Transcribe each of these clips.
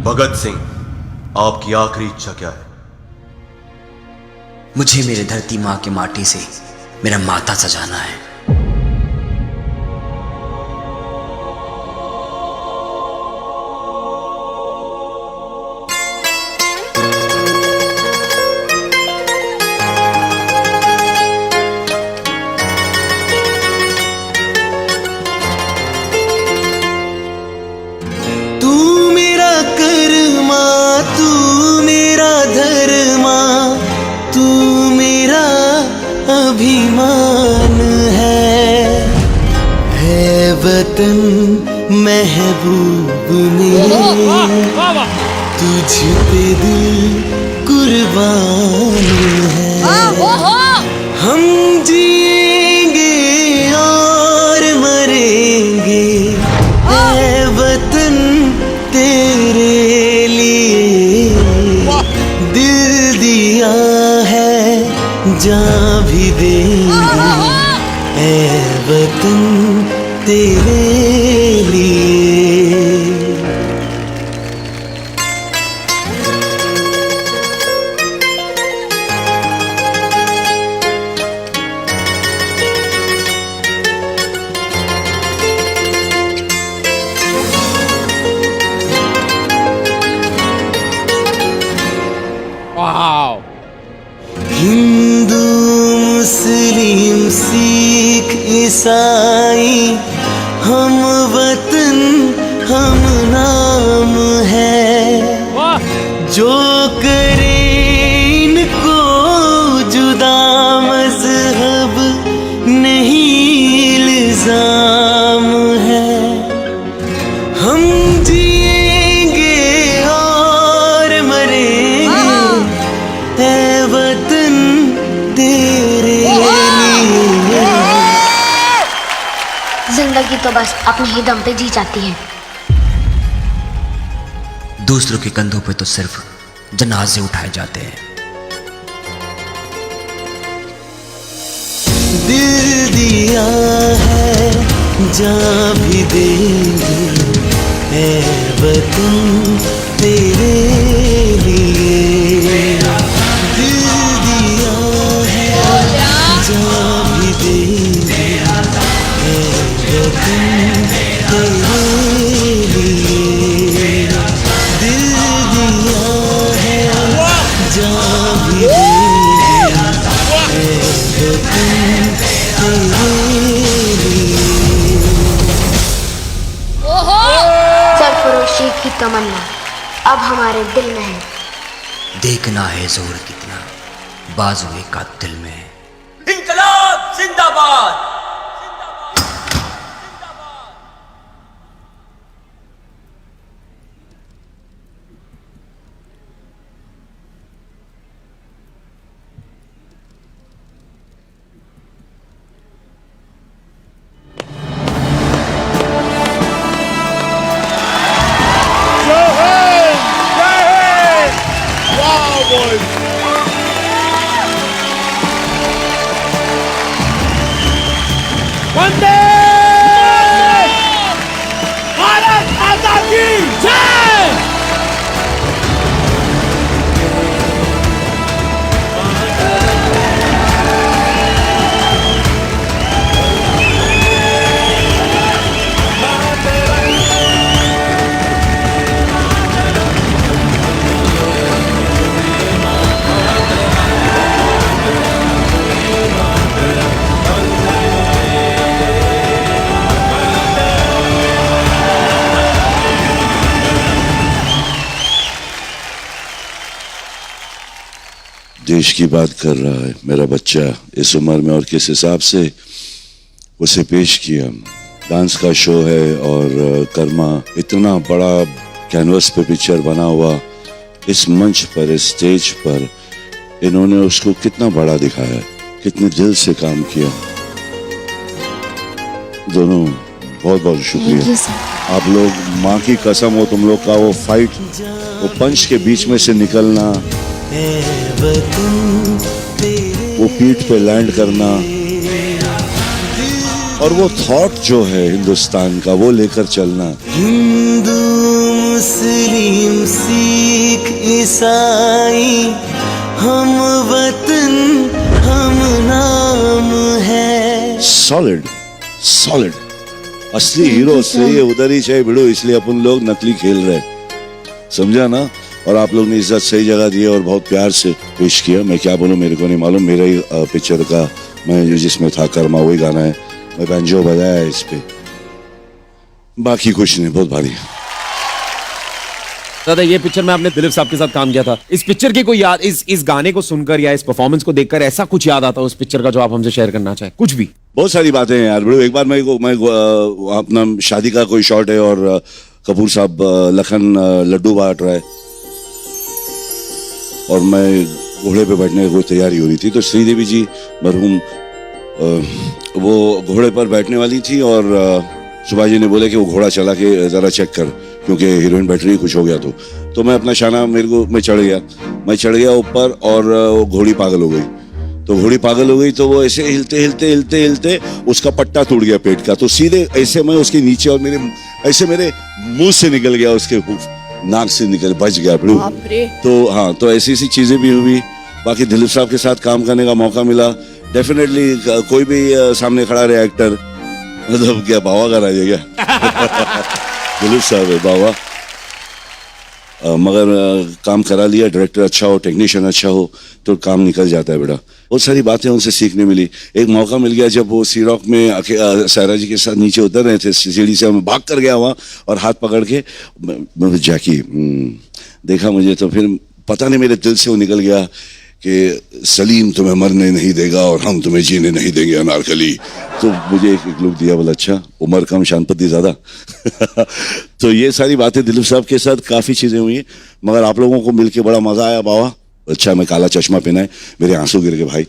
भगत सिंह, आपकी आखिरी इच्छा क्या है? मुझे मेरे धरती माँ की माटी से मेरा माथा सजाना है। अभिमान है वतन महबूब में, तुझ पे दिल कुर्बान है। हम जिएंगे और मरेंगे है वतन तेरे लिए, दिल दिया है जान भी देंगे ऐ वतन तेरे लिए। वाओ! हिंदू मुस्लिम सिख ईसाई हम वतन हम नाम है, जो करे इनको जुदा मजहब नहीं इल्जाम है। हम जिएंगे और मरेंगे है वतन तेरे लिए। जिंदगी तो बस अपने ही दम पे जी जाती है। दूसरों के कंधों पे तो सिर्फ जनाजे उठाए जाते हैं। दिल दिया है जान भी देंगे है वतन तेरे लिए, दिल दिया है जान भी देंगे है वतन तेरे लिए, दिल दिया है जान भी देंगे है वतन सरफरोशी की तमन्ना अब हमारे दिल में है। देखना है जोर कितना बाजुए का दिल में है। इंकलाब जिंदाबाद। वंदे भारत माता की जय। देश की बात कर रहा है मेरा बच्चा इस उम्र में, और किस हिसाब से उसे पेश किया। डांस का शो है और कर्मा इतना बड़ा कैनवस पे पिक्चर बना हुआ, इस मंच पर इस स्टेज पर इन्होंने उसको कितना बड़ा दिखाया, कितने दिल से काम किया। दोनों बहुत बहुत शुक्रिया। आप लोग माँ की कसम हो, तुम लोग का वो फाइट, वो पंच के बीच में से निकलना, वो पीठ पे लैंड करना, और वो थॉट जो है हिंदुस्तान का वो लेकर चलना। हिंदू मुस्लिम सिख ईसाई हम वतन हम नाम है। सॉलिड सॉलिड असली हीरो से ये उधर ही चाहिए भिड़ो, इसलिए अपन लोग नकली खेल रहे हैं, समझा ना। और आप लोग ने इज्जत सही जगह दी और बहुत प्यार से पेश किया। मैं क्या बोलूं, मेरे को नहीं मालूम। मेरा ही पिक्चर का मैं जो जिसमें था कर्मा वही गाना है, मैं बैंजो बजाया है इस पे, बाकी कुछ नहीं। बहुत भारी। दादा ये पिक्चर में आपने दिलीप साहब के साथ काम किया था, इस पिक्चर की कोई याद, इस गाने को सुनकर या इस परफॉर्मेंस को देखकर ऐसा कुछ याद आता उस पिक्चर का जो आप हमसे शेयर करना चाहें? कुछ भी। बहुत सारी बातें हैं यार बड़ो। एक बार मैं अपना शादी का कोई शॉट है और कपूर साहब लखन लड्डू बांट रहा है और मैं घोड़े पे बैठने की कोई तैयारी हो रही थी, तो श्रीदेवी जी मरहूम वो घोड़े पर बैठने वाली थी और सुभाष जी ने बोले कि वो घोड़ा चला के जरा चेक कर, क्योंकि हीरोइन बैठ रही कुछ हो गया तो मैं अपना शाना मैं चढ़ गया ऊपर और वो घोड़ी पागल हो गई। तो घोड़ी पागल हो गई तो वो ऐसे हिलते उसका पट्टा टूट गया पेट का, तो सीधे ऐसे मैं उसके नीचे और मेरे मुंह से निकल गया, उसके नाक से बच गया। तो हाँ, तो ऐसी चीजें भी हुई। बाकी दिलीप साहब के साथ काम करने का मौका मिला। डेफिनेटली कोई भी सामने खड़ा रहे एक्टर, मतलब क्या बावा का राजा क्या दिलीप साहब है बावा। मगर काम करा लिया, डायरेक्टर अच्छा हो, टेक्नीशियन अच्छा हो तो काम निकल जाता है बेटा। बहुत सारी बातें उनसे सीखने मिली। एक मौका मिल गया जब वो सी रॉक में सायरा जी के साथ नीचे उतर रहे थे सीढ़ी से, मैं भाग कर गया वहाँ और हाथ पकड़ के जैकी देखा मुझे, तो फिर पता नहीं मेरे दिल से वो निकल गया कि सलीम तुम्हें मरने नहीं देगा और हम तुम्हें जीने नहीं देंगे अनारकली। तो मुझे एक लुक दिया, बोला अच्छा उम्र कम शांति ज्यादा तो ये सारी बातें दिलीप साहब के साथ काफी चीजें हुई, मगर आप लोगों को मिलके बड़ा मजा आया बाबा। अच्छा, मैं काला चश्मा पहना है, मेरे आंसू गिर गए भाई।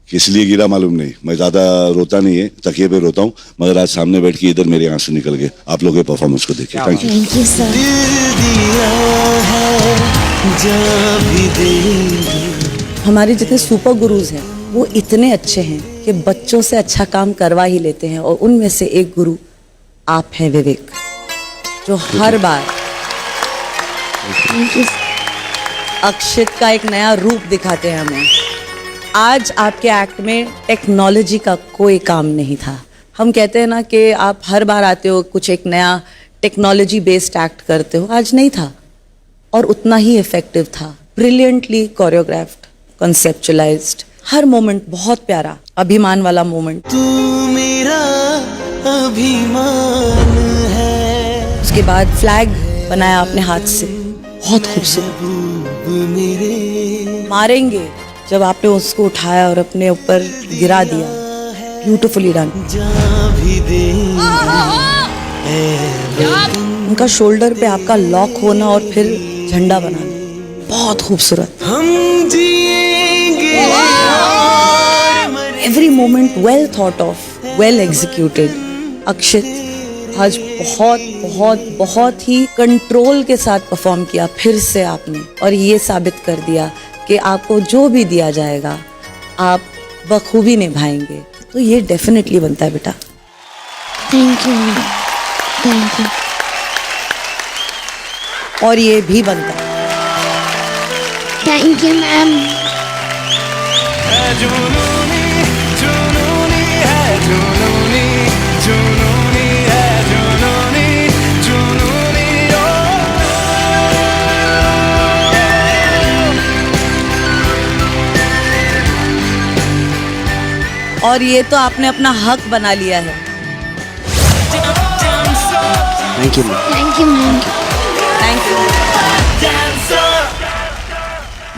किस लिए गिरा मालूम नहीं, मैं ज्यादा रोता नहीं है, तकिए पे रोता हूँ, मगर आज सामने बैठ के इधर मेरे आंसू निकल गए आप लोगों के परफॉर्मेंस को देखे। Thank you. Thank you sir. हमारे जितने सुपर गुरुज हैं वो इतने अच्छे हैं कि बच्चों से अच्छा काम करवा ही लेते हैं, और उनमें से एक गुरु आप हैं विवेक, जो हर बार अक्षित का एक नया रूप दिखाते हैं हमें। आज आपके एक्ट में टेक्नोलॉजी का कोई काम नहीं था। हम कहते हैं ना कि आप हर बार आते हो कुछ एक नया टेक्नोलॉजी बेस्ड एक्ट करते हो, आज नहीं था और उतना ही इफेक्टिव था। ब्रिलियंटली कोरियोग्राफ्ड, कंसेप्चुअलाइज्ड, हर मोमेंट बहुत प्यारा, अभिमान वाला मोमेंट। तू मेरा अभिमान है। उसके बाद फ्लैग बनाया अपने हाथ से, बहुत खूबसूरत। मारेंगे जब आपने उसको उठाया और अपने ऊपर गिरा दिया, ब्यूटिफुली डन। उनका शोल्डर पे आपका लॉक होना और फिर झंडा बनाना, बहुत खूबसूरत। हम जिएंगे every moment well thought of, well executed. अक्षित आज बहुत बहुत बहुत ही कंट्रोल के साथ परफॉर्म किया फिर से आपने, और ये साबित कर दिया कि आपको जो भी दिया जाएगा आप बखूबी निभाएंगे। तो ये डेफिनेटली बनता है बेटा। Thank you, thank you. और ये भी बनता है। Thank you ma'am. और ये तो आपने अपना हक बना लिया है। Thank you ma'am. Thank you ma'am. Thank you.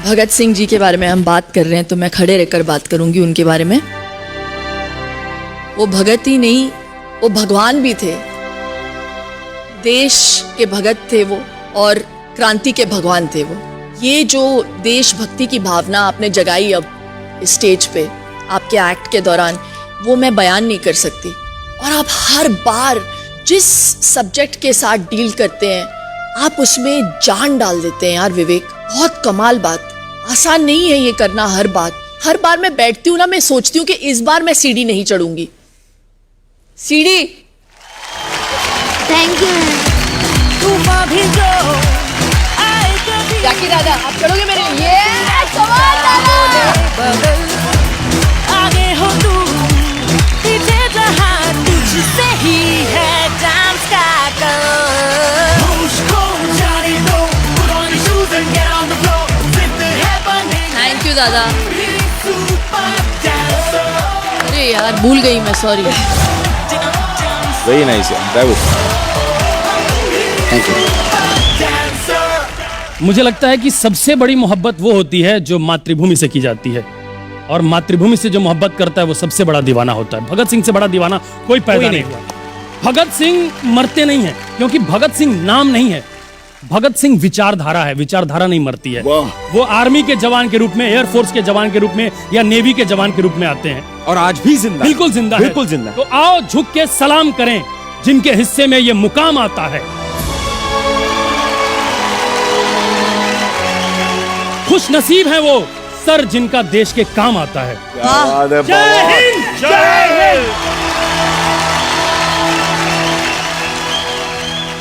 Bhagat Singh ji के बारे में हम बात कर रहे हैं तो मैं खड़े रहकर बात करूंगी उनके बारे में। वो भगत ही नहीं, वो भगवान भी थे। देश के भगत थे वो और क्रांति के भगवान थे वो। ये जो देशभक्ति की भावना आपने जगाई अब स्टेज पे आपके एक्ट के दौरान, वो मैं बयान नहीं कर सकती। और आप हर बार जिस सब्जेक्ट के साथ डील करते हैं आप उसमें जान डाल देते हैं यार विवेक। बहुत कमाल बात, आसान नहीं है ये करना। हर बार मैं बैठती हूँ ना, मैं सोचती हूँ कि इस बार मैं सीढ़ी नहीं चढ़ूंगी। सीढ़ी। Thank you ma'am. तूफान भी जो आए कभी जाकी दादा आप चलोगे मेरे लिए कमाल दादा आगे हो तू पीछे जहां तुझसे ही है डांस का कल मुझको जाने दो put on your shoes and get on the floor with the happening thank you दादा super dancer अरे यार भूल गई मैं sorry very nice thank you. मुझे लगता है कि सबसे बड़ी मोहब्बत वो होती है जो मातृभूमि से की जाती है, और मातृभूमि से जो मोहब्बत करता है वो सबसे बड़ा दीवाना होता है। भगत सिंह से बड़ा दीवाना कोई पैदा नहीं हुआ। भगत सिंह मरते नहीं है, क्योंकि भगत सिंह नाम नहीं है, भगत सिंह विचारधारा है। विचारधारा नहीं मरती है। वो आर्मी के जवान के रूप में, एयरफोर्स के जवान के रूप में या नेवी के जवान के रूप में आते हैं, और आज भी जिंदा, बिल्कुल जिंदा है। बिल्कुल जिंदा। तो आओ झुक के सलाम करें जिनके हिस्से में ये मुकाम आता है। खुश नसीब है वो सर जिनका देश के काम आता है। वाह। जय हिंद, जय हिंद।